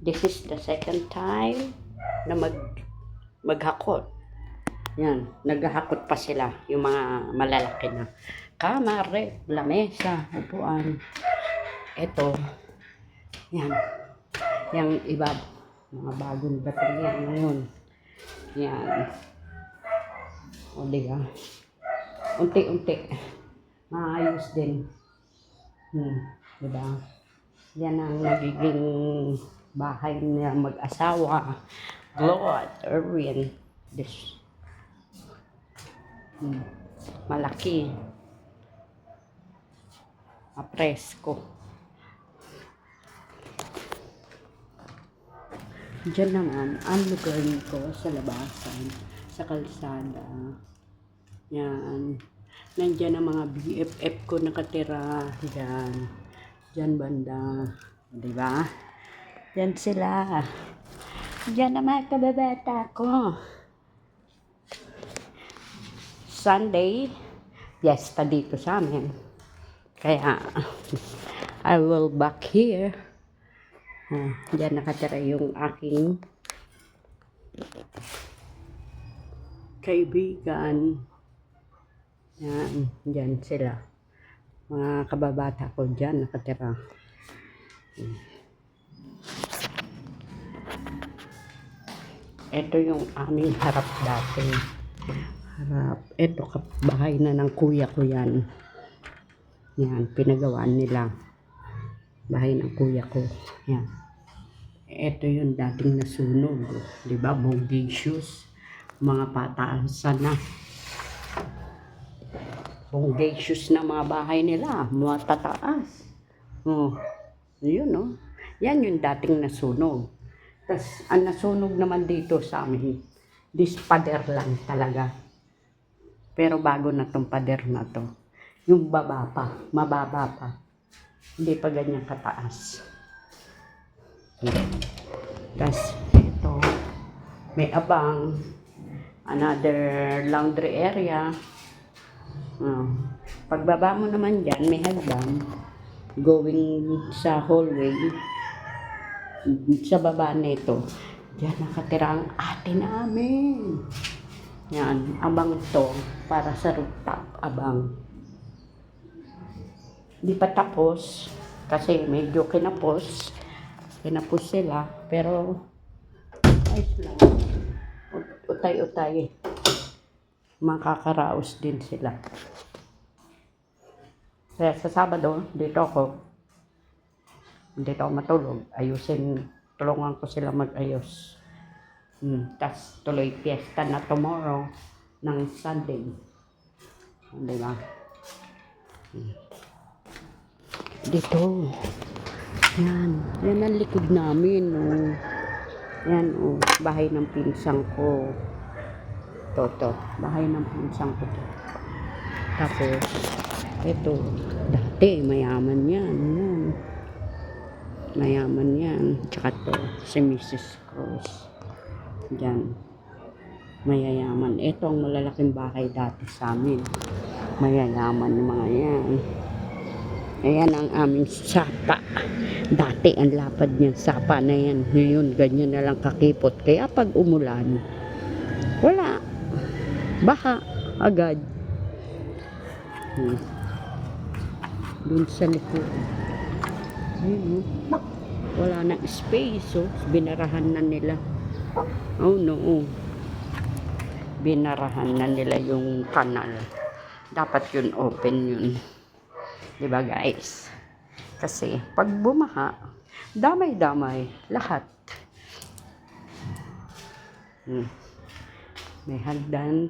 This is the second time na maghakot. Yan, naghahakot pa sila, yung mga malalaki na. Kama, rep, lamesa, upuan. Ito, yan. Yung iba, mga bagong baterya ngayon. Yan. O, diba? Unti-unti. Maayos din. Diba? Yan ang magiging bahay niya mag-asawa. Glow at Erwin. This. Malaki. Apresko. Diyan naman, ang lugar ko sa labasan, sa kalsada. Yan. Nandiyan ang mga BFF ko nakatira. Yan. Diyan banda. Diba? Yan sila. Diyan ang mga kababata ko. Sunday, fiesta dito sa amin. Kaya, I will back here. Diyan nakatira yung aking kaibigan. Yan, diyan sila. Mga kababata ko diyan nakatira. Ito yung aming harap dati. Harap. Ito, bahay na ng kuya ko yan. Yan, pinagawaan nila. Bahay ng kuya ko. Yan. Ito yung dating nasunog. Diba? Bongacious. Mga pataasan na. Bongacious na mga bahay nila. Mga tataas. Oh. Yun, no? Yan yung dating nasunog. Tapos, ang nasunog naman dito sa amin, this pader lang talaga. Pero bago na tong pader na to. Yung baba pa, mababa pa. Hindi pa ganyan kataas. Tapos, ito, may abang, another laundry area. Pagbaba mo naman dyan, may hagdan, going sa hallway, sa baba nito, dyan nakatira ang ate namin. Yan, abang to, para sa rooftop, abang. Di pa tapos, kasi medyo kinapos sila, pero ayos lang. Utay-utay. Makakaraos din sila. Kaya sa Sabado, dito ako matulog. Tulungan ko sila mag-ayos. Tapos tuloy fiesta na tomorrow ng Sunday. Diba? Dito. Yan. Yan ang likod namin. Oh. Yan. Oh. Bahay ng pinsang ko. Toto. Bahay ng pinsang ko. Tapos, ito. Dati, mayaman yan. Yan. Mayaman yan. Tsaka to, si Mrs. Cruz. Diyan. Mayayaman. Ito ang malalaking bahay dati sa amin. Mayayaman yung mga yan. Ayan ang aming sapa. Dati ang lapad niyan, sapa na yan. Ngayon, ganyan na lang kakipot. Kaya pag umulan, wala. Baha agad. Doon sa likod. Wala na space. Oh. Binarahan na nila. Oh no. Binarahan na nila yung kanal. Dapat yun open yun. Diba guys? Kasi pag bumaha, damay-damay lahat. May hagdan.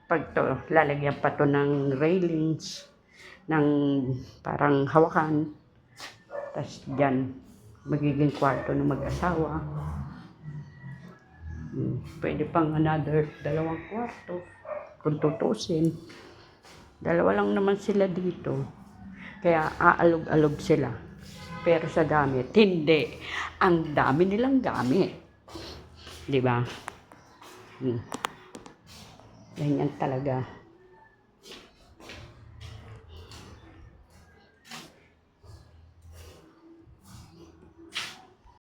Pag to, lalagyan pa to ng railings, ng parang hawakan. Tapos dyan, magiging kwarto ng mag-asawa. Pwede pang another 2 kwarto. Kung tutusin. 2 lang naman sila dito. Kaya aalog-alog sila. Pero sa gamit, hindi. Ang dami nilang gamit. Diba? Ganyan talaga.